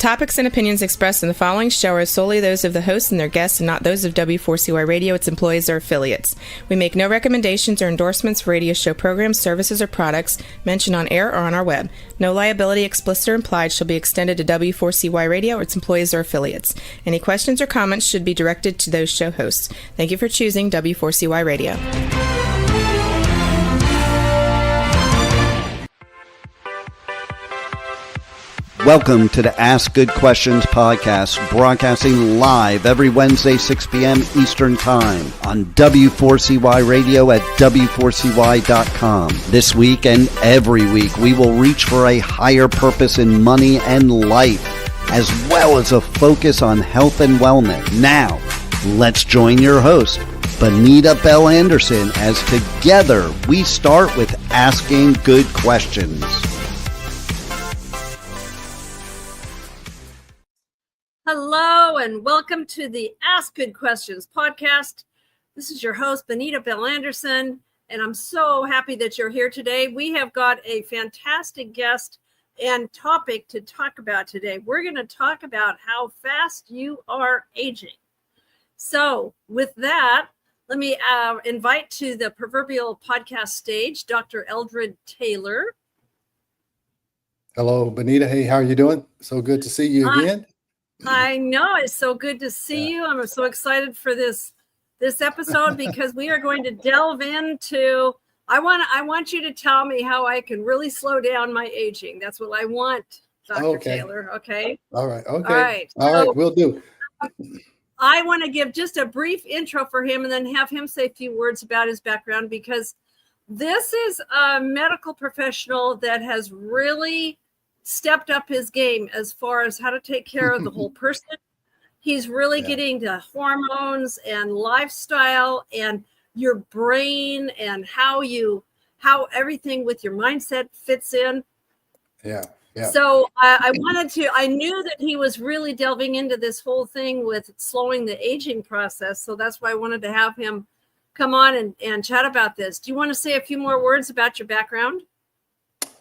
topics and opinions expressed in the following show are solely those of the hosts and their guests and not those of W4CY Radio, its employees, or affiliates. We make no recommendations or endorsements for radio show programs, services, or products mentioned on air or on our web. No liability, explicit or implied, shall be extended to W4CY Radio or its employees or affiliates. Any questions or comments should be directed to those show hosts. Thank you for choosing W4CY Radio. Welcome to the Ask Good Questions podcast, broadcasting live every Wednesday, 6 p.m. Eastern Time on W4CY Radio at W4CY.com. This week and every week, we will reach for a higher purpose in money and life, as well as a focus on health and wellness. Now, let's join your host, Benita Bell Anderson, as together we start with Asking Good Questions. Hello and welcome to the Ask Good Questions podcast. This is your host, Benita Bell Anderson, and I'm so happy that you're here today. We have got a fantastic guest and topic to talk about today. We're going to talk about how fast you are aging. So with that, let me invite to the proverbial podcast stage, Dr. Eldred Taylor. Hello, Benita. Hey, how are you doing? So good to see you again. I know, it's so good to see you. I'm so excited for this episode because we are going to delve into. I want you to tell me how I can really slow down my aging. That's what I want, Dr. Taylor. Okay. All right. Okay. All right. We'll do. I want to give just a brief intro for him and then have him say a few words about his background, because this is a medical professional that has really stepped up his game as far as how to take care of the whole person. He's really getting to hormones and lifestyle and your brain and how everything with your mindset fits in. Yeah. So I knew that he was really delving into this whole thing with slowing the aging process. So that's why I wanted to have him come on and chat about this. Do you want to say a few more words about your background?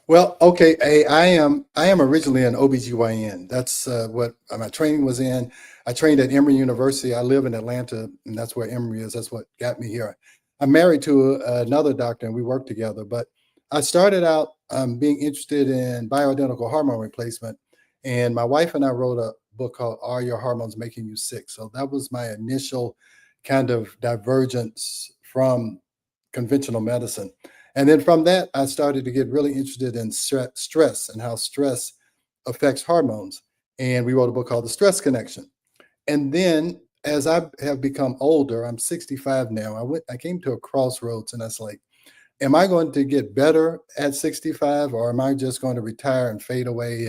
Well, okay. I am originally an OBGYN. That's what my training was in. I trained at Emory University. I live in Atlanta, and that's where Emory is. That's what got me here. I'm married to another doctor, and we work together. But I started out being interested in bioidentical hormone replacement, and my wife and I wrote a book called Are Your Hormones Making You Sick? So that was my initial kind of divergence from conventional medicine. And then from that, I started to get really interested in stress and how stress affects hormones. And we wrote a book called The Stress Connection. And then as I have become older, I'm 65 now, I came to a crossroads, and I was like, am I going to get better at 65, or am I just going to retire and fade away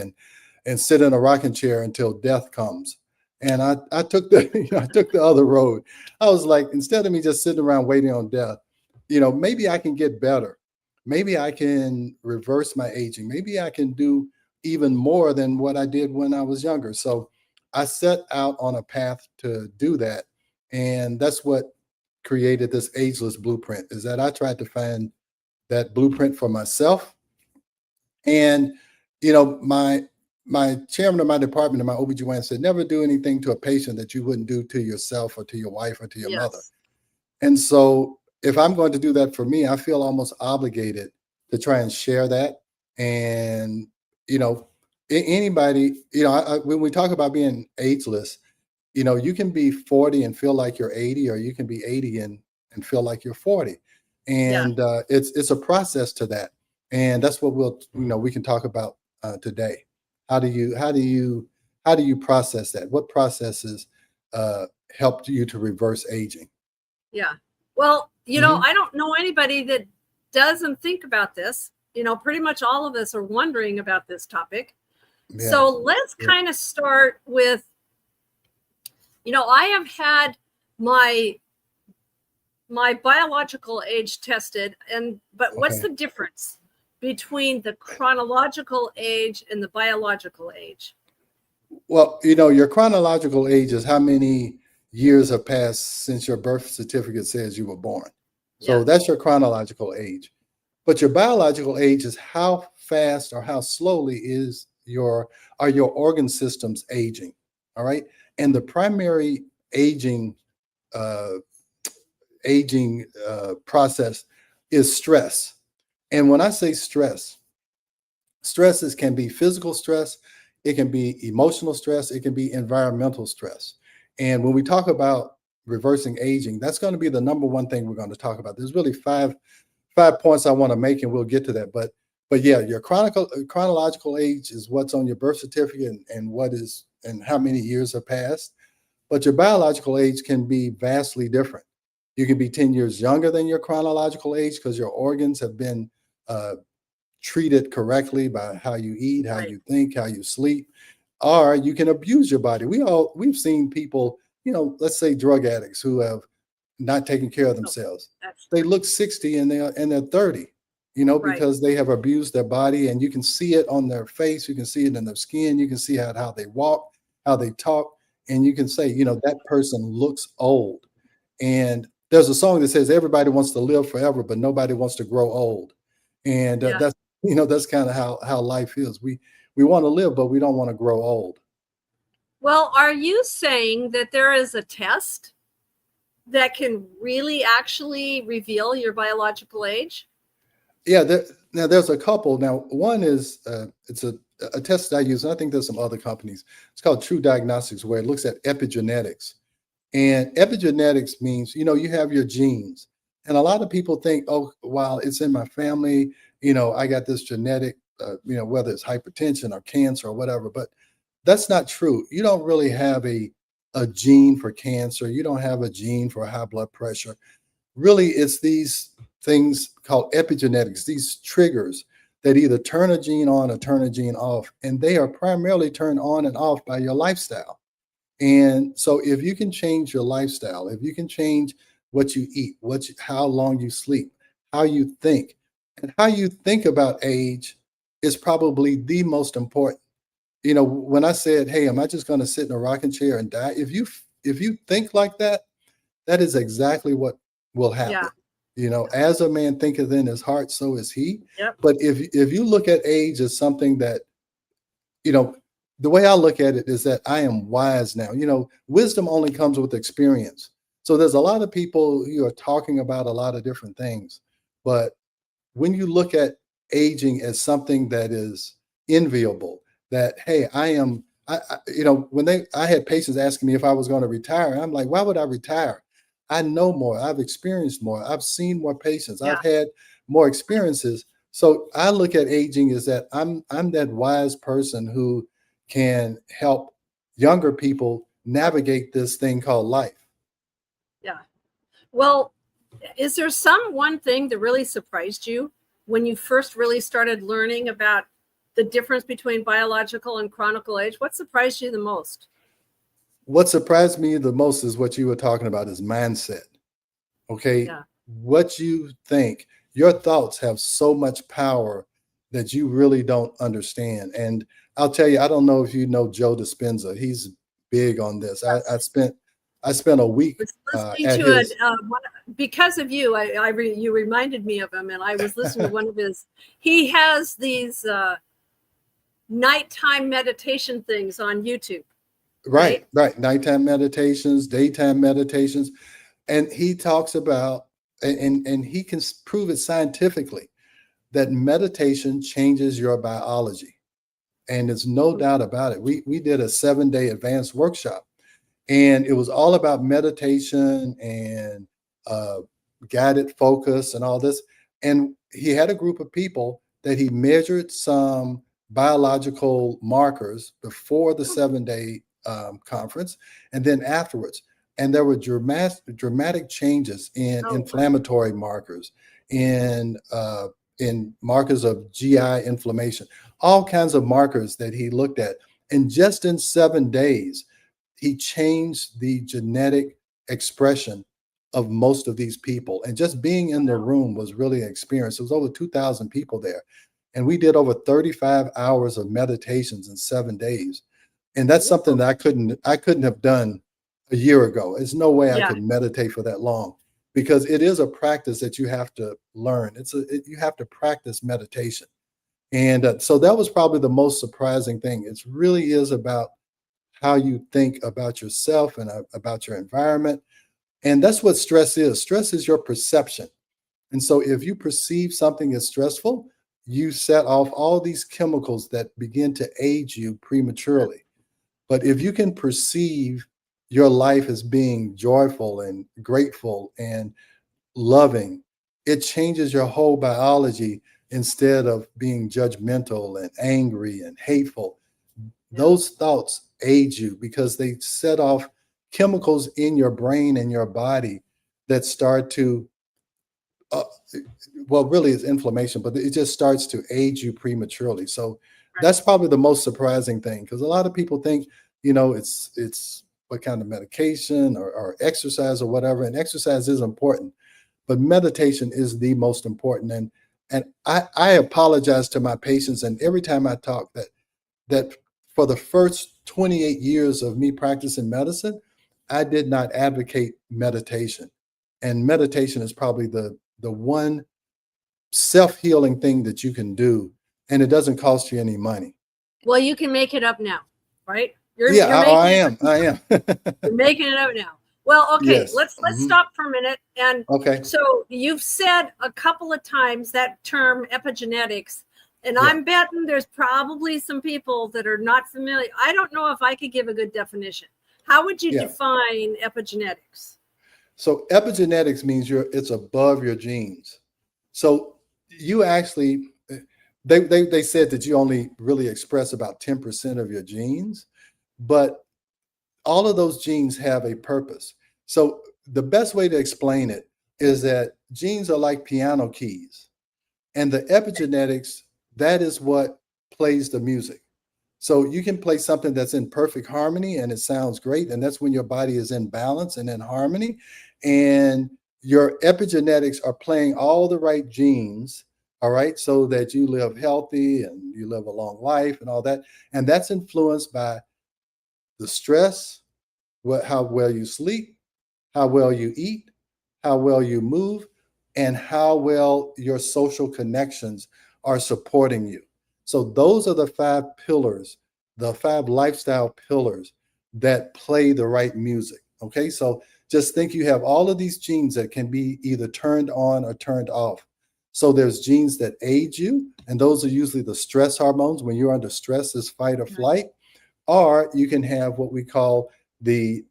and sit in a rocking chair until death comes? And I took the other road. I was like, instead of me just sitting around waiting on death, maybe I can get better. Maybe I can reverse my aging. Maybe I can do even more than what I did when I was younger. So I set out on a path to do that. And that's what created this ageless blueprint, is that I tried to find that blueprint for myself. And, my chairman of my department in my OBGYN said, never do anything to a patient that you wouldn't do to yourself or to your wife or to your mother. And so if I'm going to do that for me, I feel almost obligated to try and share that. And, anybody, when we talk about being ageless, you can be 40 and feel like you're 80, or you can be 80 and feel like you're 40. And it's a process to that. And that's what we can talk about today. How do you process that? What processes helped you to reverse aging? Yeah. Well, I don't know anybody that doesn't think about this. Pretty much all of us are wondering about this topic. Yeah. So let's kind of start with, I have had my biological age tested, but what's the difference between the chronological age and the biological age? Well, your chronological age is how many years have passed since your birth certificate says you were born. So that's your chronological age. But your biological age is how fast or how slowly is your organ systems aging? All right. And the primary aging uh, process is stress. And when I say stress, stresses can be physical stress, it can be emotional stress, it can be environmental stress. And when we talk about reversing aging, that's going to be the number one thing we're going to talk about. There's really five points I want to make, and we'll get to that. But yeah, your chronological age is what's on your birth certificate and what is and how many years have passed. But your biological age can be vastly different. You can be 10 years younger than your chronological age because your organs have been uh, treated correctly by how you eat, how Right. you think, how you sleep, or you can abuse your body. We've seen people, let's say drug addicts who have not taken care of Oh, themselves. that's They true. look 60 and they're 30, Right. because they have abused their body, and you can see it on their face, you can see it in their skin, you can see how they walk, how they talk, and you can say, that person looks old. And there's a song that says everybody wants to live forever, but nobody wants to grow old. And Yeah. that's kind of how life is. We want to live, but we don't want to grow old. Well, are you saying that there is a test that can really actually reveal your biological age? Yeah, now there's a couple. Now, one is it's a test that I use, and I think there's some other companies. It's called True Diagnostics, where it looks at epigenetics. And epigenetics means, you have your genes. And a lot of people think, oh, while it's in my family, I got this genetic, whether it's hypertension or cancer or whatever. But that's not true. You don't really have a gene for cancer. You don't have a gene for high blood pressure. Really, it's these things called epigenetics, these triggers that either turn a gene on or turn a gene off. And they are primarily turned on and off by your lifestyle. And so if you can change your lifestyle, if you can change what you eat, how long you sleep, how you think, and how you think about age is probably the most important. When I said, "Hey, am I just going to sit in a rocking chair and die?" If you think like that, that is exactly what will Yeah. happen. As a man thinketh in his heart, so is he. Yep. But if you look at age as something that, you know, the way I look at it is that I am wise now. Wisdom only comes with experience. So there's a lot of people who are talking about a lot of different things, but when you look at aging as something that is enviable, that hey, when I had patients asking me if I was going to retire, I'm like, why would I retire? I know more, I've experienced more, I've seen more patients, Yeah. I've had more experiences. So I look at aging as that I'm that wise person who can help younger people navigate this thing called life. Yeah. Well, is there some one thing that really surprised you when you first really started learning about the difference between biological and chronicle age? What surprised you the most? What surprised me the most is what you were talking about is mindset. Okay. Yeah. What you think, your thoughts have so much power that you really don't understand. And I'll tell you, I don't know if you know Joe Dispenza. He's big on this. I, Yes. I spent I spent a week I was listening at to his. it because of you. You reminded me of him, and I was listening to one of his. He has these nighttime meditation things on YouTube, right? Right. Nighttime meditations, daytime meditations. And he talks about, and he can prove it scientifically, that meditation changes your biology. And there's no doubt about it. We did a 7-day advanced workshop, and it was all about meditation and uh, guided focus and all this. And he had a group of people that he measured some biological markers before the 7-day conference and then afterwards. And there were dramatic changes in Oh, wow. inflammatory markers, in markers of GI inflammation, all kinds of markers that he looked at. And just in 7 days, he changed the genetic expression of most of these people. And just being in the room was really an experience. It was over 2,000 people there. And we did over 35 hours of meditations in 7 days. And that's something that I couldn't have done a year ago. There's no way I Yeah. could meditate for that long, because it is a practice that you have to learn. You have to practice meditation. And so that was probably the most surprising thing. It really is about how you think about yourself and about your environment. And that's what stress is. Stress is your perception. And so if you perceive something as stressful, you set off all these chemicals that begin to age you prematurely. But if you can perceive your life as being joyful and grateful and loving, it changes your whole biology instead of being judgmental and angry and hateful. Those thoughts age you because they set off chemicals in your brain and your body that start to uh, well, really it's inflammation, but it just starts to age you prematurely. So that's probably the most surprising thing, because a lot of people think, it's what kind of medication or exercise or whatever, and exercise is important, but meditation is the most important. And I apologize to my patients, and every time I talk, that for the first 28 years of me practicing medicine, I did not advocate meditation. And meditation is probably the one self-healing thing that you can do, and it doesn't cost you any money. Well, you can make it up now, right? Yeah, I am. You're making it up now. Well, okay, Yes. let's stop for a minute. And Okay. so you've said a couple of times that term epigenetics, and Yeah. I'm betting there's probably some people that are not familiar. I don't know if I could give a good definition. How would you Yeah. define epigenetics? So epigenetics means it's above your genes. So you actually, they said that you only really express about 10% of your genes, but all of those genes have a purpose. So the best way to explain it is that genes are like piano keys, and the epigenetics, that is what plays the music. So you can play something that's in perfect harmony and it sounds great. And that's when your body is in balance and in harmony. And your epigenetics are playing all the right genes, all right, so that you live healthy and you live a long life and all that. And that's influenced by the stress, how well you sleep, how well you eat, how well you move, and how well your social connections are supporting you. So those are the 5 pillars, the 5 lifestyle pillars that play the right music. Okay, so just think you have all of these genes that can be either turned on or turned off. So there's genes that age you, and those are usually the stress hormones. When you're under stress, is fight or flight. Or you can have what we call the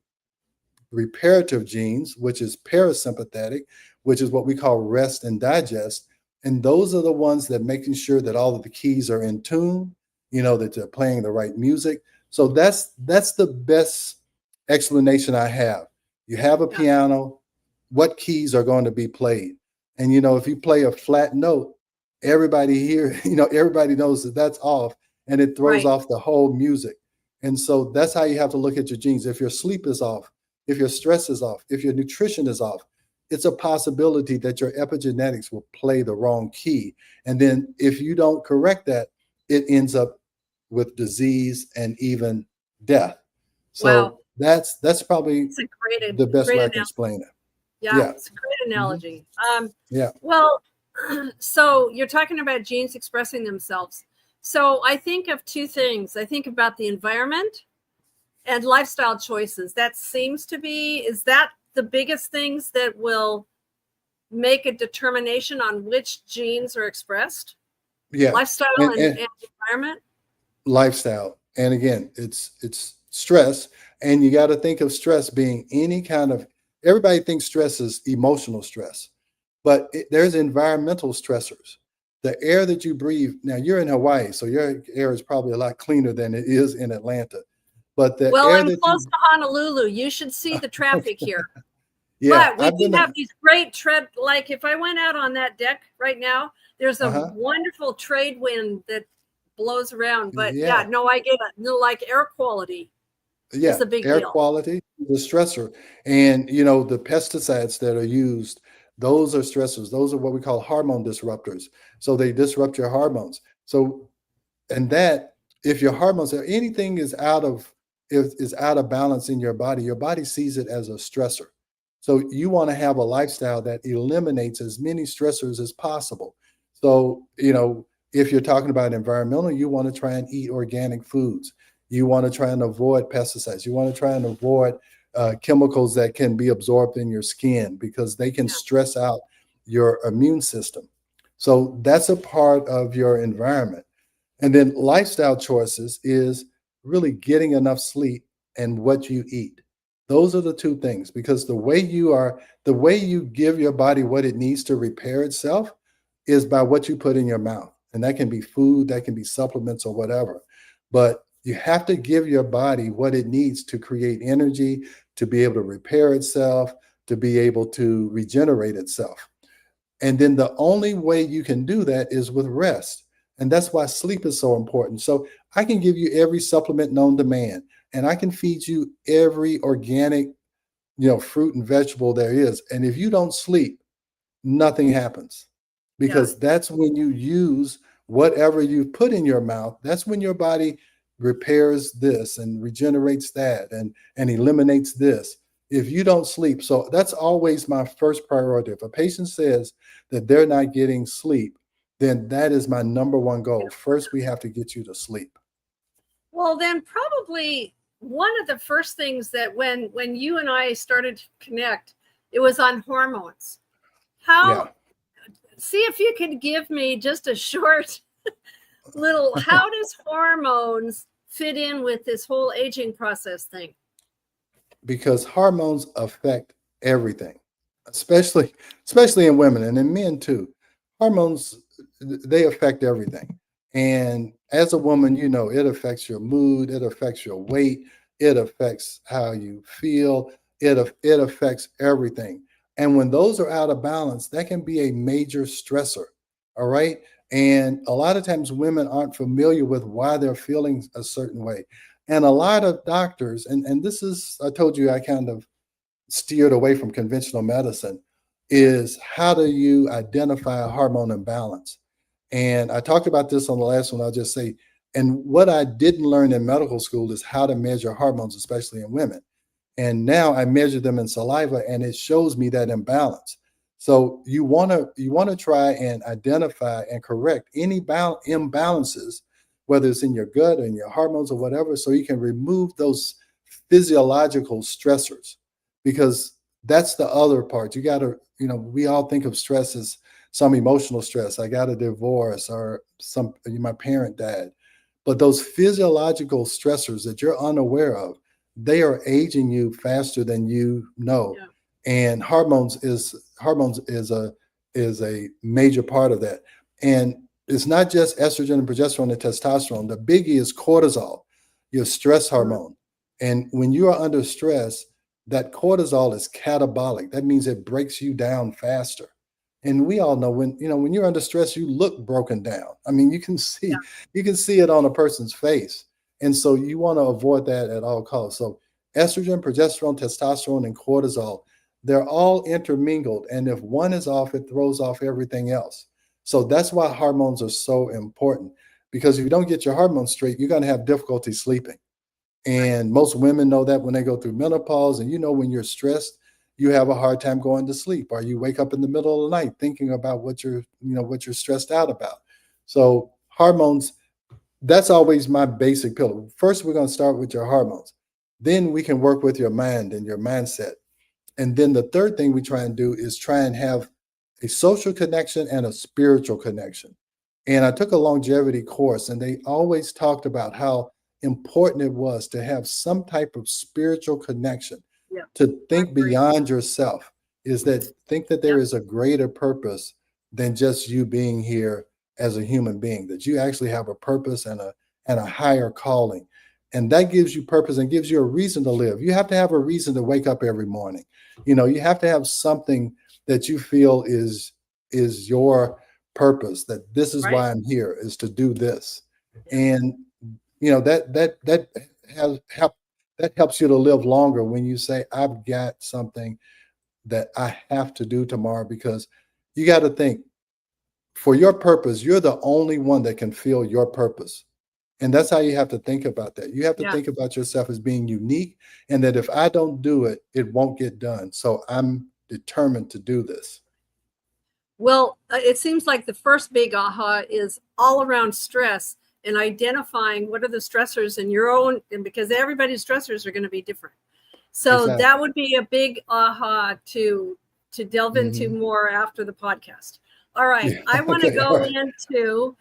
reparative genes, which is parasympathetic, which is what we call rest and digest. And those are the ones that making sure that all of the keys are in tune, that they're playing the right music. So that's the best explanation I have. You have a piano, what keys are going to be played? And if you play a flat note, everybody here, everybody knows that that's off, and it throws off the whole music. And so that's how you have to look at your genes. If your sleep is off, if your stress is off, if your nutrition is off, it's a possibility that your epigenetics will play the wrong key. And then if you don't correct that, it ends up with disease and even death. So that's probably the best way I can explain it. Yeah, it's a great analogy. Yeah. Well, so you're talking about genes expressing themselves. So I think of two things. I think about the environment and lifestyle choices. That seems to be, is that the biggest things that will make a determination on which genes are expressed? Yeah. Lifestyle and environment? Lifestyle. And again, it's stress. And you got to think of stress being any kind of, everybody thinks stress is emotional stress, but there's environmental stressors. The air that you breathe, now you're in Hawaii, so your air is probably a lot cleaner than it is in Atlanta. But the well, air I'm that close to Honolulu. You should see the traffic here. Yeah, but we do have these great tread. Like if I went out on that deck right now, there's a wonderful trade wind that blows around. But no, I get it. No, like air quality. Yeah, is a big air deal. quality is a stressor. And the pesticides that are used, those are stressors. Those are what we call hormone disruptors. So they disrupt your hormones. So, and that if your hormones or anything is out of balance in your body sees it as a stressor. So you want to have a lifestyle that eliminates as many stressors as possible. So, If you're talking about environmental, you want to try and eat organic foods. You want to try and avoid pesticides. You want to try and avoid chemicals that can be absorbed in your skin because they can Yeah. stress out your immune system. So that's a part of your environment. And then lifestyle choices is really getting enough sleep and what you eat. Those are the two things, because the way you give your body what it needs to repair itself is by what you put in your mouth. And that can be food, that can be supplements or whatever. But you have to give your body what it needs to create energy, to be able to repair itself, to be able to regenerate itself. And then the only way you can do that is with rest. And that's why sleep is so important. So I can give you every supplement known to man, and I can feed you every organic, fruit and vegetable there is. And if you don't sleep, nothing happens, Yeah. because that's when you use whatever you put in your mouth. That's when your body repairs this and regenerates that and eliminates this. If you don't sleep, so that's always my first priority. If a patient says that they're not getting sleep, then that is my number one goal. First, we have to get you to sleep. Well, then probably one of the first things that when you and I started to connect, it was on hormones. Yeah. See if you could give me just a short little, how does hormones fit in with this whole aging process thing? Because hormones affect everything, especially in women and in men too. Hormones, they affect everything. And as a woman, it affects your mood, it affects your weight, it affects how you feel, it affects everything. And when those are out of balance, that can be a major stressor. All right. And a lot of times women aren't familiar with why they're feeling a certain way. And a lot of doctors, and this is, I told you, I kind of steered away from conventional medicine, is how do you identify a hormone imbalance? And I talked about this on the last one. I'll just say, and what I didn't learn in medical school is how to measure hormones, especially in women. And now I measure them in saliva, and it shows me that imbalance. So you want to try and identify and correct any imbalances, whether it's in your gut or in your hormones or whatever, so you can remove those physiological stressors, because that's the other part. You got to, we all think of stress as some emotional stress. I got a divorce, or my parent died. But those physiological stressors that you're unaware of, they are aging you faster than you know. Yeah. And hormones is a major part of that. And it's not just estrogen and progesterone and testosterone. The biggie is cortisol, your stress hormone. And when you are under stress, that cortisol is catabolic. That means it breaks you down faster. And we all know when you're under stress, you look broken down. I mean, you can see it on a person's face. And so you want to avoid that at all costs. So estrogen, progesterone, testosterone, and cortisol, they're all intermingled. And if one is off, it throws off everything else. So that's why hormones are so important, because if you don't get your hormones straight, you're going to have difficulty sleeping. And most women know that when they go through menopause. And when you're stressed, you have a hard time going to sleep, or you wake up in the middle of the night thinking about what you're stressed out about. So hormones, that's always my basic pillar. First, we're going to start with your hormones. Then we can work with your mind and your mindset. And then the third thing we try and do is try and have a social connection and a spiritual connection. And I took a longevity course, and they always talked about how important it was to have some type of spiritual connection, Yeah. to think beyond yourself, think that there is a greater purpose than just you being here as a human being, that you actually have a purpose and a higher calling. And that gives you purpose and gives you a reason to live. You have to have a reason to wake up every morning. You have to have something that you feel is your purpose, that this is why I'm here, is to do this. And that helps you to live longer when you say, I've got something that I have to do tomorrow. Because you got to think, for your purpose, you're the only one that can feel your purpose. And that's how you have to think about that. You have to think about yourself as being unique, and that if I don't do it, it won't get done. So I'm determined to do this. Well, it seems like the first big aha is all around stress and identifying what are the stressors in your own, and because everybody's stressors are going to be different. So Exactly. that would be a big aha to delve into more after the podcast. All right. Yeah. I want to Okay. All go right. into,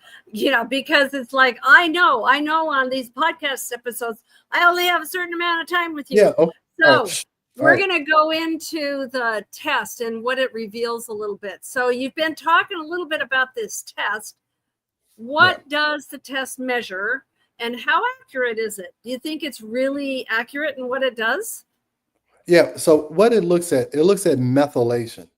because it's like, I know on these podcast episodes, I only have a certain amount of time with you. Yeah. Oh, So all we're right. going to go into the test and what it reveals a little bit. So you've been talking a little bit about this test. What does the test measure and how accurate is it? Do you think it's really accurate in what it does? Yeah. So what it looks at methylation.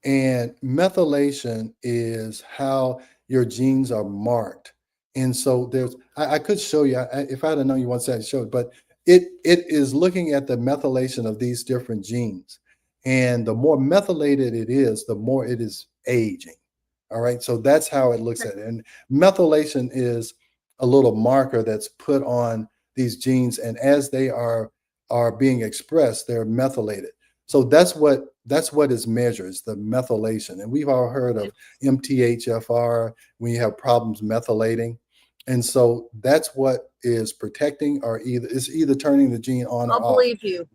And methylation is how your genes are marked. And so I could show you, if I had known you once I showed, but it is looking at the methylation of these different genes. And the more methylated it is, the more it is aging. All right. So that's how it looks at it. And methylation is a little marker that's put on these genes. And as they are being expressed, they're methylated. So that's what is measured, is the methylation. And we've all heard of MTHFR when you have problems methylating. And so that's what is protecting, or either turning the gene on or I'll off. believe you.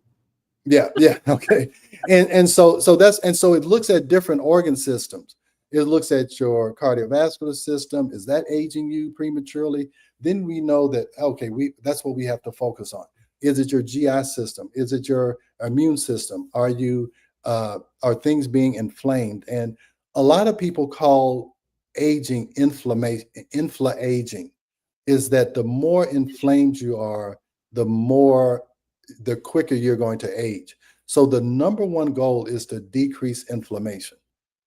Yeah, okay. And so it looks at different organ systems. It looks at your cardiovascular system. Is that aging you prematurely? Then we know that, okay, that's what we have to focus on. Is it your GI system? Is it your immune system? Are things being inflamed? And a lot of people call aging infla-aging, is that the more inflamed you are, the quicker you're going to age. So the number one goal is to decrease inflammation.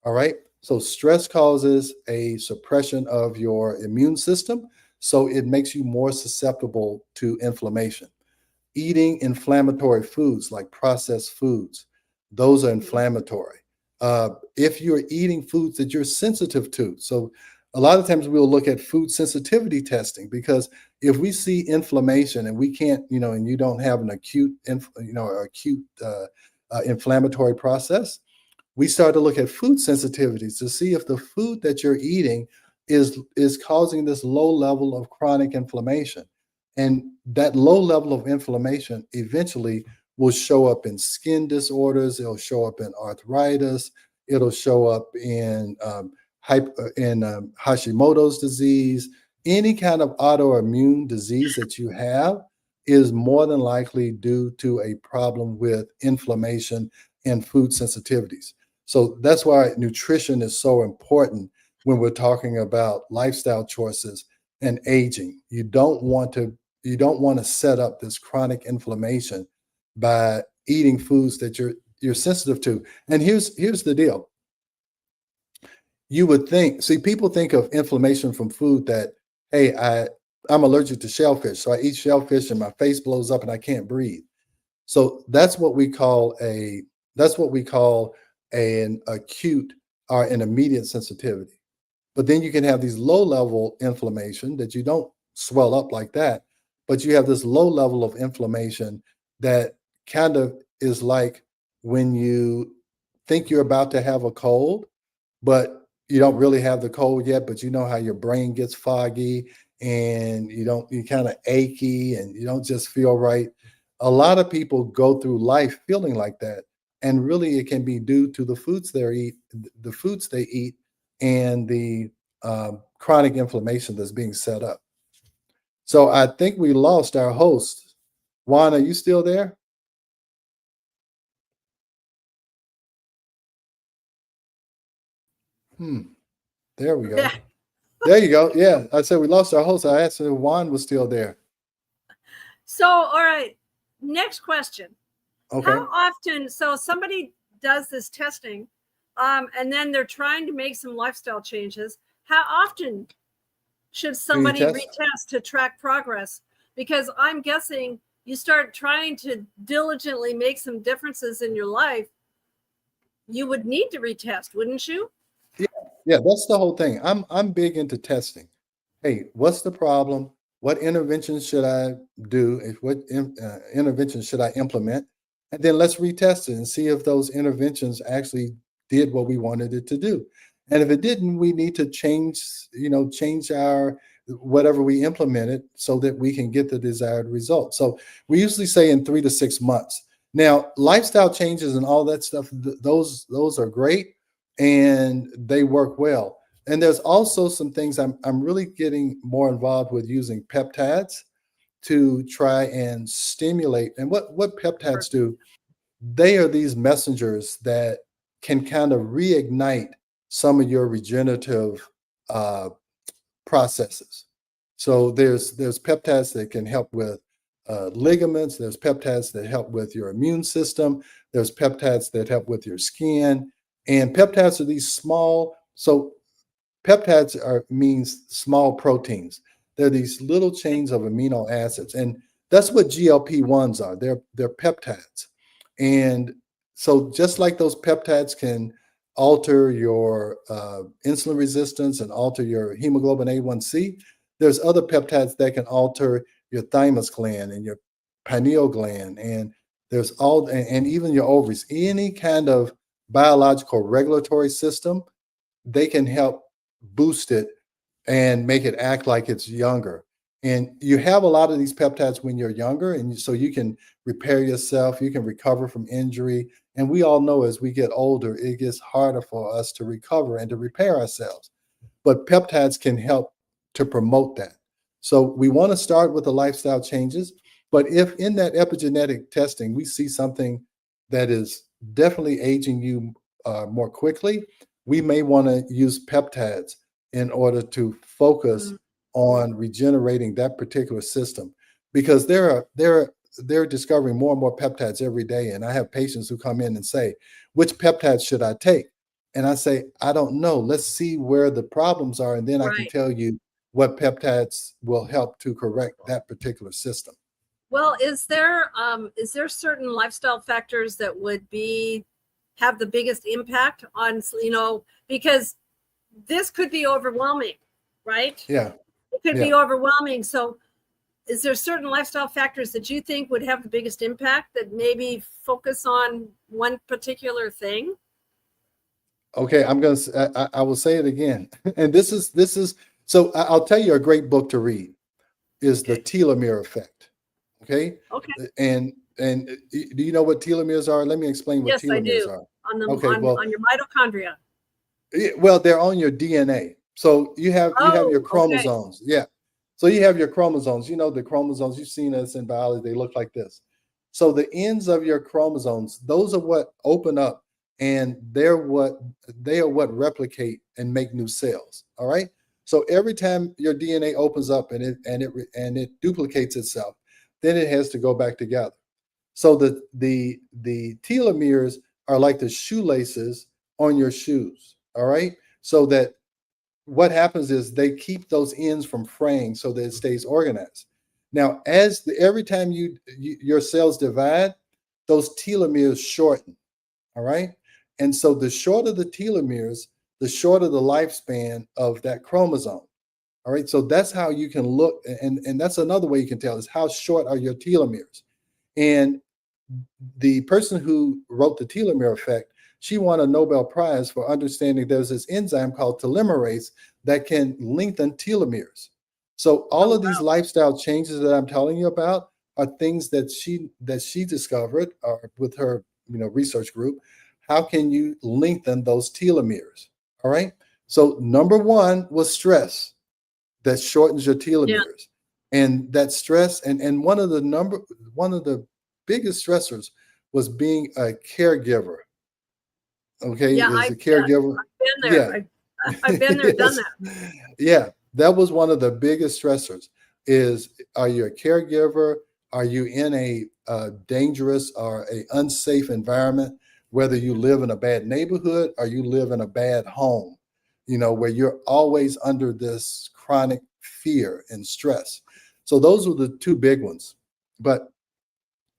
All right. So stress causes a suppression of your immune system. So it makes you more susceptible to inflammation. Eating inflammatory foods like processed foods, those are inflammatory. If you're eating foods that you're sensitive to, so a lot of times we'll look at food sensitivity testing, because if we see inflammation and we can't, and you don't have an acute inflammatory process, we start to look at food sensitivities to see if the food that you're eating is causing this low level of chronic inflammation. And that low level of inflammation eventually will show up in skin disorders. It'll show up in arthritis. It'll show up in Hashimoto's disease. Any kind of autoimmune disease that you have is more than likely due to a problem with inflammation and food sensitivities. So that's why nutrition is so important when we're talking about lifestyle choices and aging. You don't want to set up this chronic inflammation by eating foods that you're sensitive to. And here's the deal. You would think, people think of inflammation from food that, hey, I'm allergic to shellfish, so I eat shellfish and my face blows up and I can't breathe. So that's what we call an acute or an immediate sensitivity. But then you can have these low level inflammation that you don't swell up like that, but you have this low level of inflammation that kind of is like when you think you're about to have a cold, but you don't really have the cold yet, but you know how your brain gets foggy and you kind of achy and you don't just feel right. A lot of people go through life feeling like that. And really it can be due to the foods they eat and the chronic inflammation that's being set up. So I think we lost our host. Juan, are you still there? There we go. There you go. Yeah, I said we lost our host. I asked if Juan was still there. So, all right. Next question. Okay. How often? So somebody does this testing, and then they're trying to make some lifestyle changes. How often should somebody retest to track progress? Because I'm guessing you start trying to diligently make some differences in your life, you would need to retest, wouldn't you? Yeah, that's the whole thing. I'm big into testing. Hey, what's the problem? What interventions should I do? What interventions should I implement? And then let's retest it and see if those interventions actually did what we wanted it to do. And if it didn't, we need to change our whatever we implemented so that we can get the desired result. So we usually say in 3 to 6 months. Now, lifestyle changes and all that stuff, those are great and they work well. And there's also some things I'm really getting more involved with using peptides to try and stimulate. And what peptides do, they are these messengers that can kind of reignite some of your regenerative uh, processes. So there's peptides that can help with ligaments. There's peptides that help with your immune system. There's peptides that help with your skin. And peptides are these small. So peptides means small proteins. They're these little chains of amino acids, and that's what GLP-1s are. They're peptides, and so just like those peptides can alter your insulin resistance and alter your hemoglobin A1C, there's other peptides that can alter your thymus gland and your pineal gland, and there's and even your ovaries. Any kind of biological regulatory system, they can help boost it and make it act like it's younger. And you have a lot of these peptides when you're younger, and so you can repair yourself, you can recover from injury. And we all know as we get older, it gets harder for us to recover and to repair ourselves. But peptides can help to promote that. So we want to start with the lifestyle changes. But if in that epigenetic testing, we see something that is definitely aging you more quickly, we may want to use peptides in order to focus on regenerating that particular system, because they're discovering more and more peptides every day. And I have patients who come in and say, which peptides should I take? And I say, I don't know. Let's see where the problems are. And then I can tell you what peptides will help to correct that particular system. Well, is there certain lifestyle factors that would have the biggest impact on, because this could be overwhelming, right? Yeah. It could be overwhelming. So is there certain lifestyle factors that you think would have the biggest impact, that maybe focus on one particular thing? Okay, I will say it again. And this is so I'll tell you a great book to read is The Telomere Effect. Okay. Okay. And do you know what telomeres are? Let me explain what telomeres are. On your mitochondria. Well, they're on your DNA. So you have your chromosomes. Okay. Yeah. So you have your chromosomes. You know, the chromosomes, you've seen us in biology, they look like this. So the ends of your chromosomes, those are what open up, and they are what replicate and make new cells. All right. So every time your DNA opens up and it duplicates itself, then it has to go back together. So the telomeres are like the shoelaces on your shoes. All right. So that what happens is they keep those ends from fraying so that it stays organized. Now, every time your cells divide, those telomeres shorten. All right. And so the shorter the telomeres, the shorter the lifespan of that chromosome. All right. So that's how you can look. And that's another way you can tell is how short are your telomeres. And the person who wrote The Telomere Effect, she won a Nobel Prize for understanding there's this enzyme called telomerase that can lengthen telomeres. So all of these lifestyle changes that I'm telling you about are things that she discovered with her research group. How can you lengthen those telomeres? All right. So number one was stress that shortens your telomeres. Yeah. And that stress and one of the biggest stressors was being a caregiver. Okay, yeah, as a caregiver. I've been there. Yeah. I've been there, done that. Yeah, that was one of the biggest stressors. Are you a caregiver? Are you in a dangerous or a unsafe environment? Whether you live in a bad neighborhood or you live in a bad home, where you're always under this chronic fear and stress. So those were the two big ones. But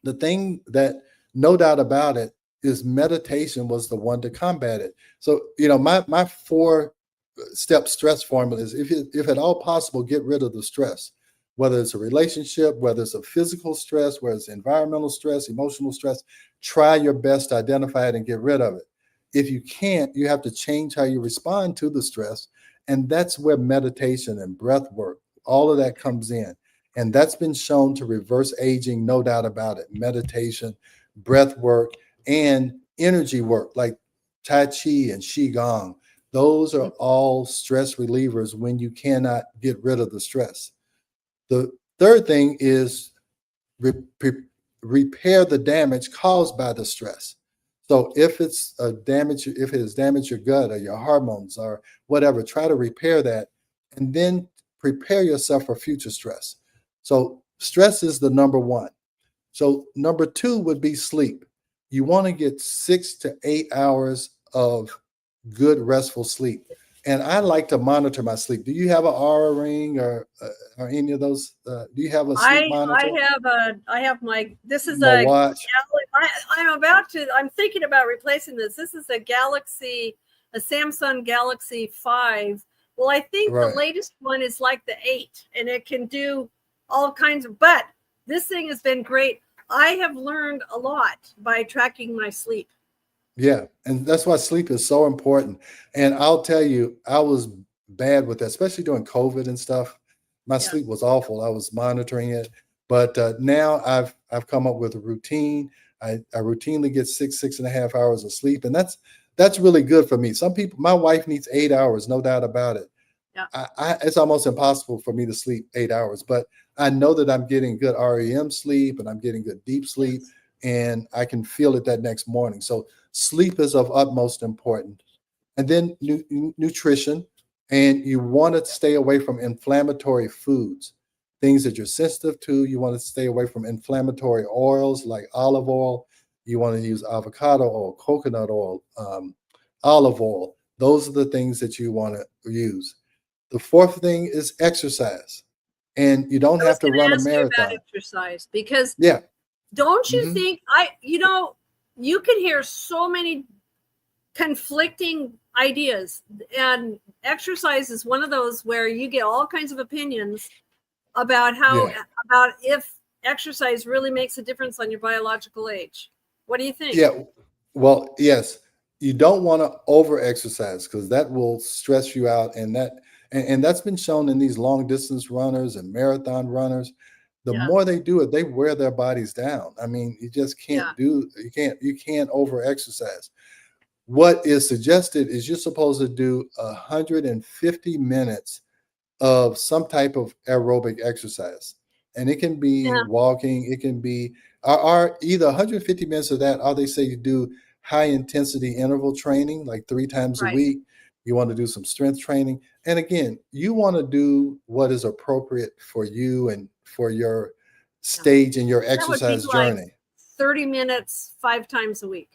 the thing that, no doubt about it, is meditation was the one to combat it. So, my 4-step stress formula is if at all possible, get rid of the stress, whether it's a relationship, whether it's a physical stress, whether it's environmental stress, emotional stress, try your best to identify it and get rid of it. if you can't, you have to change how you respond to the stress. And that's where meditation and breath work, all of that comes in. And that's been shown to reverse aging, no doubt about it. Meditation, breath work, and energy work like Tai Chi and Qigong. Those are all stress relievers when you cannot get rid of the stress. The third thing is repair the damage caused by the stress. So if it's a damage, if it has damaged your gut or your hormones or whatever, try to repair that and then prepare yourself for future stress. So stress is the number one. So number two would be sleep. You want to get 6 to 8 hours of good restful sleep. And I like to monitor my sleep. Do you have an Aura ring or any of those? Do you have a sleep monitor? I have my, this is My a, watch. I'm thinking about replacing this. This is a Samsung Galaxy 5. Well, I think Right. the latest one is like the 8, and it can do all kinds of, but this thing has been great. I have learned a lot by tracking my sleep. Yeah, and that's why sleep is so important. And I'll tell you, I was bad with that, especially during COVID and stuff. My sleep was awful. I was monitoring it, but now I've come up with a routine. I routinely get 6.5 hours of sleep, and that's really good for me. Some people, my wife needs 8 hours, no doubt about it. Yeah. It's almost impossible for me to sleep 8 hours, but I know that I'm getting good REM sleep and I'm getting good deep sleep, and I can feel it that next morning. So sleep is of utmost importance. And then nutrition, and you want to stay away from inflammatory foods, things that you're sensitive to. You want to stay away from inflammatory oils like olive oil. You want to use avocado oil, coconut oil, olive oil. Those are the things that you want to use. The fourth thing is exercise, and you don't I was have to going to run a ask you about marathon. exercise because Yeah. don't you Mhm. think you can hear so many conflicting ideas, and exercise is one of those where you get all kinds of opinions about about if exercise really makes a difference on your biological age. What do you think? Yeah. Well, yes, you don't want to over exercise because that will stress you out. And that's been shown in these long distance runners and marathon runners. The Yeah. more they do it, they wear their bodies down. I mean, you just Yeah. you can't over exercise. What is suggested is you're supposed to do 150 minutes of some type of aerobic exercise. And it can be Yeah. walking, it can be are either 150 minutes of that, or they say you do high intensity interval training like 3 times a Right. week. You want to do some strength training. And again, you want to do what is appropriate for you and for your stage in your That would be exercise like journey. 30 minutes 5 times a week.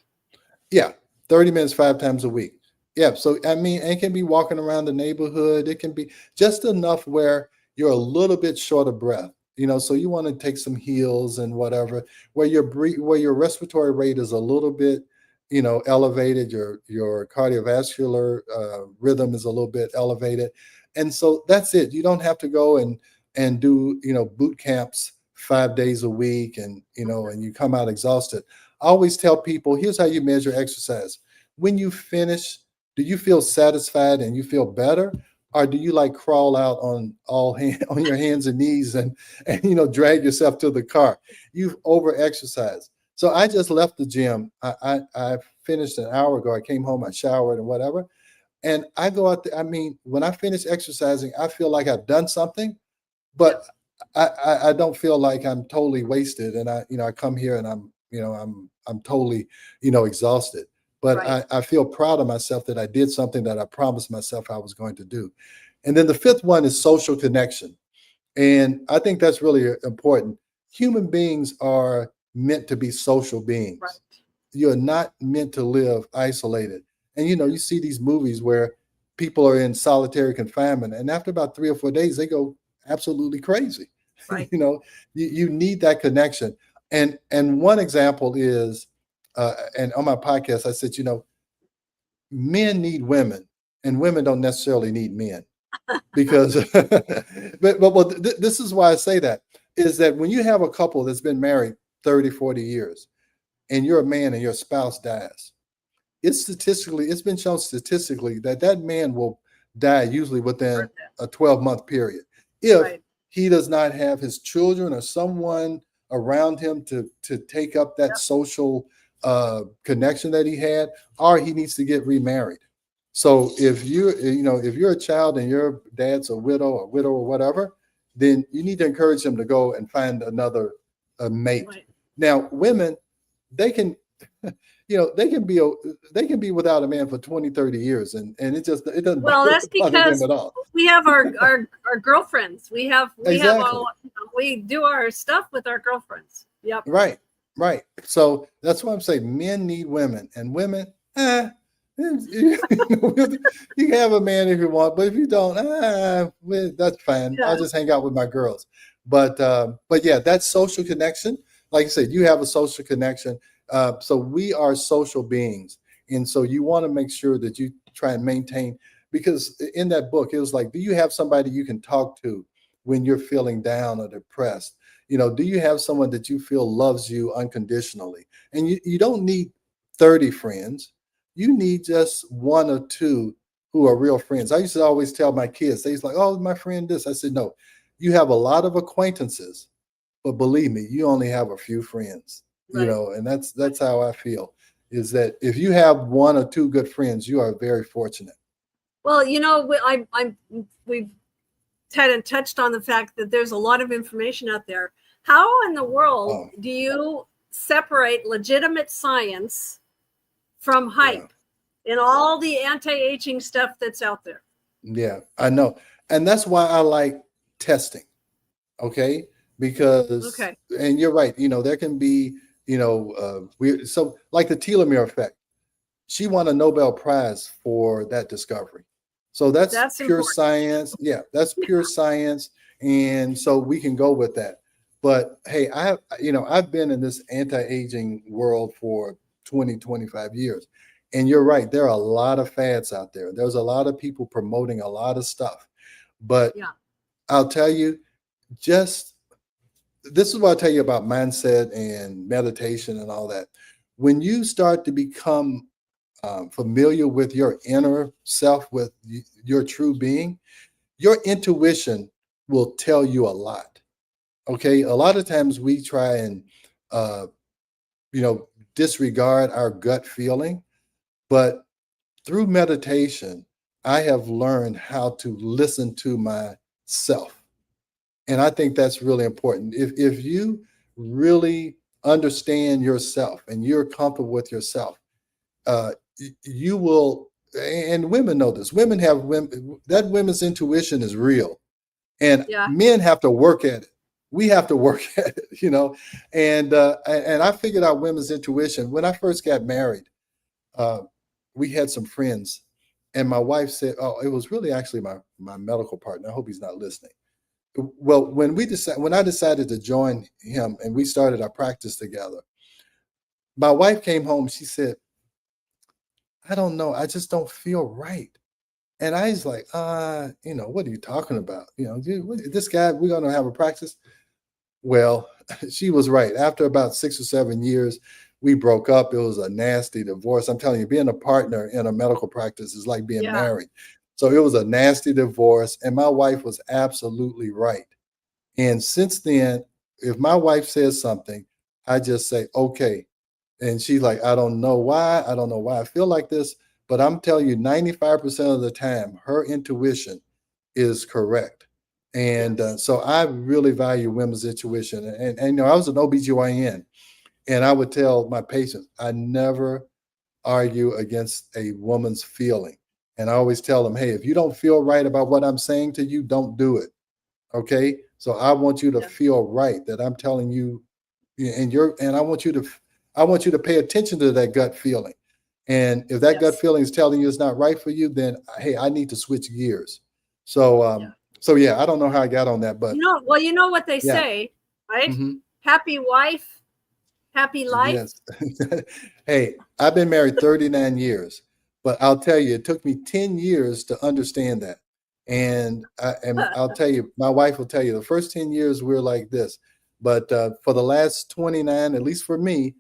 Yeah, 30 minutes 5 times a week. Yeah, so I mean, it can be walking around the neighborhood. It can be just enough where you're a little bit short of breath. So you want to take some heels and whatever, where where your respiratory rate is a little bit, elevated. Your cardiovascular rhythm is a little bit elevated, and so that's it. You don't have to go and do boot camps 5 days a week, and and you come out exhausted. I always tell people, here's how you measure exercise. When you finish, do you feel satisfied and you feel better? Or do you like crawl out on on your hands and knees and drag yourself to the car? You've over exercised. So I just left the gym. I finished an hour ago. I came home, I showered and whatever. And I go out there. I mean, when I finish exercising, I feel like I've done something, but I don't feel like I'm totally wasted. And I come here and I'm totally, exhausted. But Right. I feel proud of myself that I did something that I promised myself I was going to do. And then the fifth one is social connection. And I think that's really important. Human beings are meant to be social beings. Right. You're not meant to live isolated. And you see these movies where people are in solitary confinement, and after about 3 or 4 days, they go absolutely crazy. Right. You need that connection. And one example is, and on my podcast, I said, men need women, and women don't necessarily need men, because, this is why I say that is that when you have a couple that's been married 30, 40 years, and you're a man and your spouse dies, it's been shown statistically that that man will die usually within a 12-month period if Right. he does not have his children or someone around him to take up that social connection that he had, or he needs to get remarried. So if if you're a child and your dad's a widow or whatever, then you need to encourage him to go and find another mate. Right. Now, women, they can they can be without a man for 20, 30 years, and it doesn't Well, that's bother them because at all. we have our girlfriends. We have Exactly. we do our stuff with our girlfriends. Yep. Right, right. So that's why I'm saying men need women, and women, you can have a man if you want, but if you don't, well, that's fine. Yeah. I'll just hang out with my girls. But yeah, that social connection, like I said, you have a social connection. So we are social beings, and so you want to make sure that you try and maintain. Because in that book, it was like, do you have somebody you can talk to when you're feeling down or depressed? Do you have someone that you feel loves you unconditionally? And you don't need 30 friends. You need just one or two who are real friends. I used to always tell my kids, they's like, oh, my friend this. I said, no, you have a lot of acquaintances, but believe me, you only have a few friends, Right. and that's how I feel, is that if you have one or two good friends, you are very fortunate. Well, we've touched on the fact that there's a lot of information out there. How in the world do you separate legitimate science from hype and all the anti-aging stuff that's out there? Yeah, I know. And that's why I like testing. Okay. Because, Okay. and you're right, there can be, so like the telomere effect, she won a Nobel Prize for that discovery. So that's pure important. science. Yeah, that's pure science. And so we can go with that. But hey, I've been in this anti-aging world for 20, 25 years. And you're right, there are a lot of fads out there. There's a lot of people promoting a lot of stuff. But Yeah. I'll tell you, just this is what I'll tell you about mindset and meditation and all that. When you start to become familiar with your inner self, with your true being, your intuition will tell you a lot. Okay. A lot of times we try and, uh, disregard our gut feeling, but through meditation, I have learned how to listen to myself. And I think that's really important. If you really understand yourself and you're comfortable with yourself, you will, and women know this. Women have that women's intuition is real, and men have to work at it. We have to work at it, and I figured out women's intuition when I first got married. We had some friends, and my wife said, "Oh, it was really actually my medical partner. I hope he's not listening." Well, when I decided to join him and we started our practice together, my wife came home. She said, I don't know. I just don't feel right. And I was like, what are you talking about? This guy, we're going to have a practice. Well, she was right. After about 6 or 7 years, we broke up. It was a nasty divorce. I'm telling you, being a partner in a medical practice is like being married. So it was a nasty divorce. And my wife was absolutely right. And since then, if my wife says something, I just say, okay. And she's like, I don't know why. I don't know why I feel like this. But I'm telling you, 95% of the time, her intuition is correct. And so I really value women's intuition. And I was an OBGYN, and I would tell my patients, I never argue against a woman's feeling. And I always tell them, hey, if you don't feel right about what I'm saying to you, don't do it. Okay. So I want you to feel right that I'm telling you, and I want you to pay attention to that gut feeling. And if that gut feeling is telling you it's not right for you, then hey, I need to switch gears. So I don't know how I got on that, but you know what they say, right? Mm-hmm. Happy wife, happy life. Yes. Hey, I've been married 39 years, but I'll tell you, it took me 10 years to understand that. And I'll tell you, my wife will tell you, the first 10 years we're like this, but for the last 29, at least for me,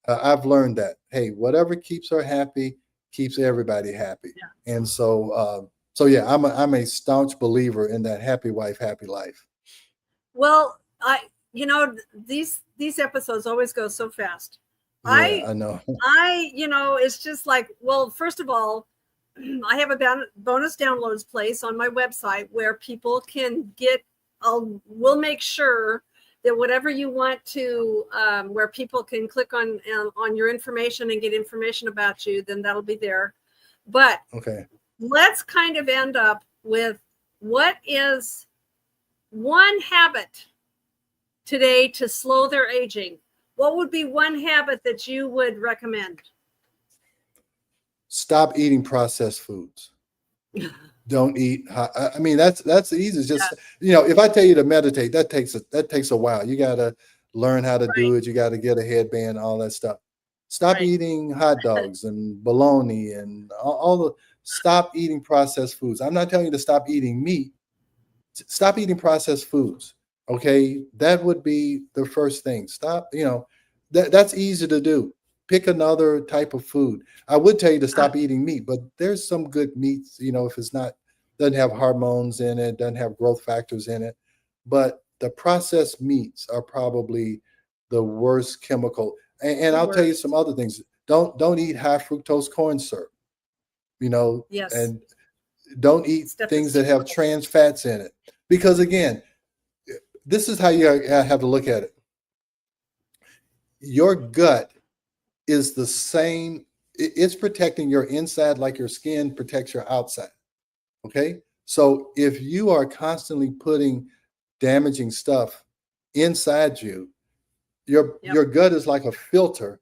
I've learned that, hey, whatever keeps her happy keeps everybody happy. Yeah. And so yeah, I'm a staunch believer in that happy wife, happy life. Well, these episodes always go so fast. Yeah, I know. It's just like, well, first of all, I have a bonus downloads place on my website where people can get. We'll make sure that whatever you want to, where people can click on your information and get information about you, then that'll be there. But Okay. let's kind of end up with, what is one habit today to slow their aging? What would be one habit that you would recommend? Stop eating processed foods. Don't eat. I mean, that's easy. Just, if I tell you to meditate, that takes a while. You got to learn how to do it. You got to get a headband, all that stuff. Stop eating hot dogs and bologna and stop eating processed foods. I'm not telling you to stop eating meat. Stop eating processed foods. Okay, that would be the first thing. Stop. That's easy to do. Pick another type of food. I would tell you to stop eating meat, but there's some good meats, if it's doesn't have hormones in it, doesn't have growth factors in it. But the processed meats are probably the worst chemical. And I'll tell you some other things. Don't eat high fructose corn syrup, Yes. and don't eat things that have trans fats in it. Because again, this is how you have to look at it. Your gut is the same. It's protecting your inside like your skin protects your outside. Okay. So if you are constantly putting damaging stuff inside you, your gut is like a filter,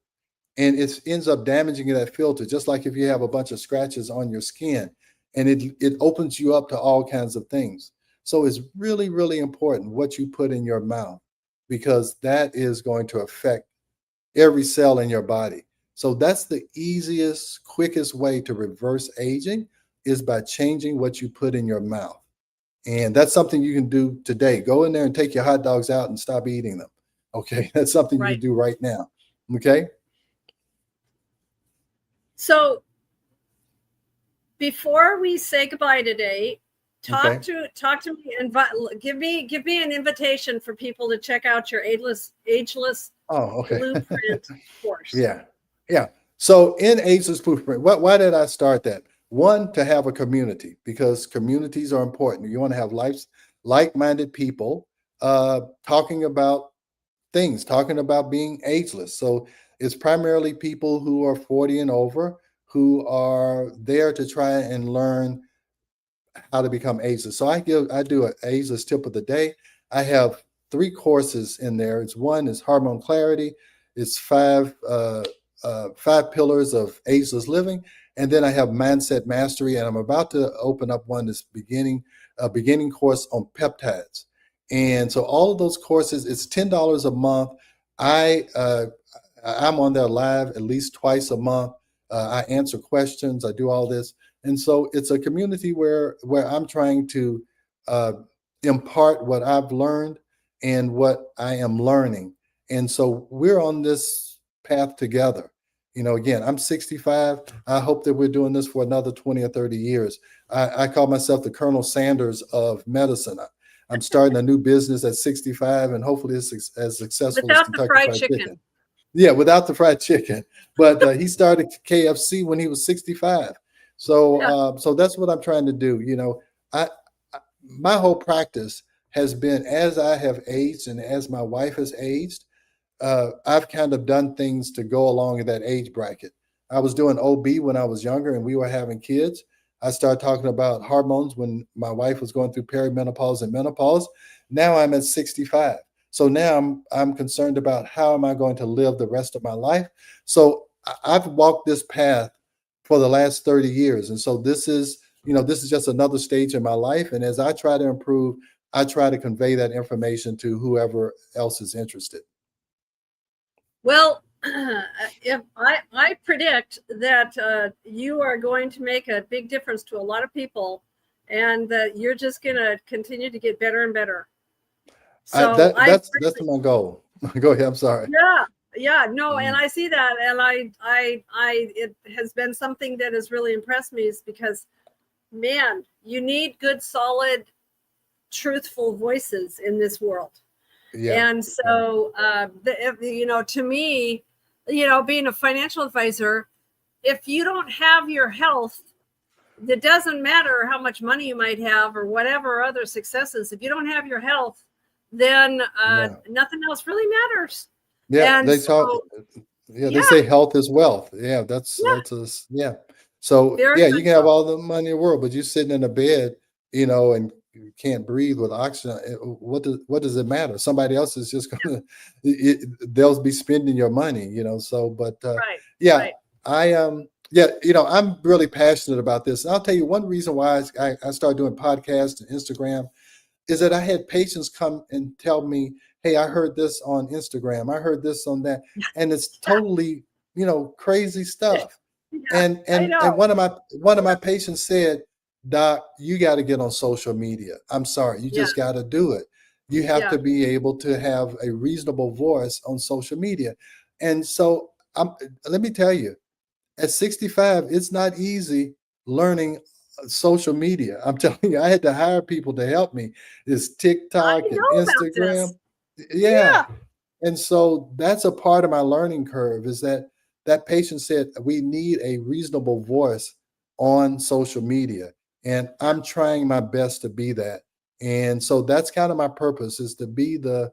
and it ends up damaging that filter. Just like if you have a bunch of scratches on your skin, and it opens you up to all kinds of things. So it's really, really important what you put in your mouth, because that is going to affect every cell in your body. So that's the easiest, quickest way to reverse aging, is by changing what you put in your mouth. And that's something you can do today. Go in there and take your hot dogs out and stop eating them. Okay. That's something you can do right now. Okay. So before we say goodbye today, talk to me and give me an invitation for people to check out your ageless blueprint course. Yeah. So in Ageless Blueprint, why did I start that? One, to have a community, because communities are important. You want to have like-minded people talking about things, talking about being ageless. So it's primarily people who are 40 and over, who are there to try and learn how to become ageless. So I do an ageless tip of the day. I have 3 courses in there. One is hormone clarity. It's 5 pillars of ageless living, and then I have mindset mastery. And I'm about to open up one this beginning course on peptides. And so all of those courses, it's $10 a month. I'm on there live at least twice a month. I answer questions. I do all this. And so it's a community where I'm trying to impart what I've learned and what I am learning. And so we're on this path together. Again, I'm 65. I hope that we're doing this for another 20 or 30 years. I call myself the Colonel Sanders of medicine. I'm starting a new business at 65, and hopefully it's as successful as Kentucky Fried Chicken. Yeah, without the fried chicken. But he started KFC when he was 65. So so that's what I'm trying to do. My whole practice has been, as I have aged and as my wife has aged, I've kind of done things to go along in that age bracket. I was doing OB when I was younger and we were having kids. I started talking about hormones when my wife was going through perimenopause and menopause. Now I'm at 65. So now I'm concerned about how am I going to live the rest of my life. So I've walked this path for the last 30 years. And so this is just another stage in my life. And as I try to improve, I try to convey that information to whoever else is interested. Well, if I predict that you are going to make a big difference to a lot of people, and that you're just going to continue to get better and better. So that's my goal. Go ahead. I'm sorry. Yeah. Yeah, no, and I see that, and it has been something that has really impressed me, is because, man, you need good, solid, truthful voices in this world. Yeah. And so, to me, being a financial advisor, if you don't have your health, it doesn't matter how much money you might have or whatever other successes. If you don't have your health, then nothing else really matters. Yeah, And they talk. so, Yeah, they yeah, say health is wealth. Yeah, that's yeah. So very yeah, you much can have so. all the money in the world, but you're sitting in a bed, and you can't breathe with oxygen. What does it matter? Somebody else is just gonna they'll be spending your money, So, but Right, yeah, right. yeah, I'm really passionate about this, and I'll tell you one reason why I started doing podcasts and Instagram is that I had patients come and tell me, "Hey, I heard this on Instagram. I heard this on that," and it's totally, crazy stuff. Yeah, And I and and know. one of my patients said, "Doc, you got to get on social media. I'm sorry, you Yeah, just got to do it. You have yeah, to be able to have a reasonable voice on social media." And so, let me tell you, at 65, it's not easy learning social media. I'm telling you, I had to hire people to help me. It's I TikTok and know about Instagram. this. Yeah. Yeah, And so that's a part of my learning curve, is that patient said we need a reasonable voice on social media. And yeah, I'm trying my best to be that. And so that's kind of my purpose, is to be the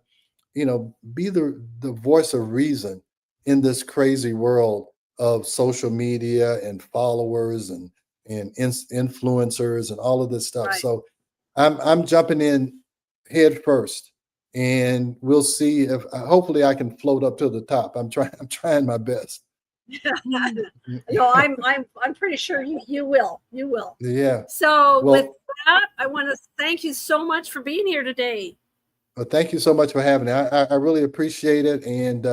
voice of reason in this crazy world of social media and followers and influencers and all of this stuff. right. So I'm jumping in head first, and we'll see if hopefully I can float up to the top. I'm trying my best. No, I'm pretty sure you will. You will. Yeah. So with Well, that, I want to thank you so much for being here today. thank you so much for having me. I really appreciate it, and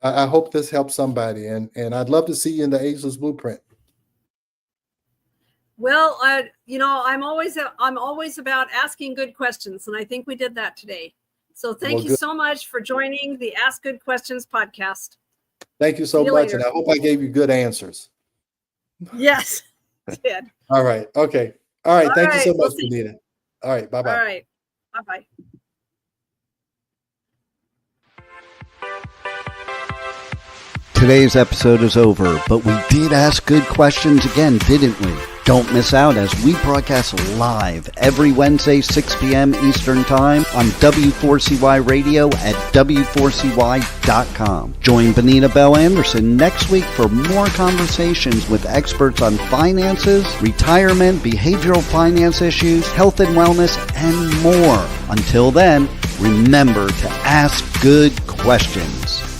I hope this helps somebody. And I'd love to see you in the Ageless Blueprint. Well, I'm always about asking good questions, and I think we did that today. So Well, thank you good. so much for joining the Ask Good Questions podcast. Thank you See so you much, and later. I hope I gave you good answers. Yes, did. All right. Okay. All right. All Thank you right. so We'll much, see. Benita. All right. Bye All bye. right. Bye bye. Today's episode is over, but we did ask good questions again, didn't we? Don't miss out as we broadcast live every Wednesday, 6 p.m. Eastern Time on W4CY Radio at W4CY.com. Join Benita Bell Anderson next week for more conversations with experts on finances, retirement, behavioral finance issues, health and wellness, and more. Until then, remember to ask good questions.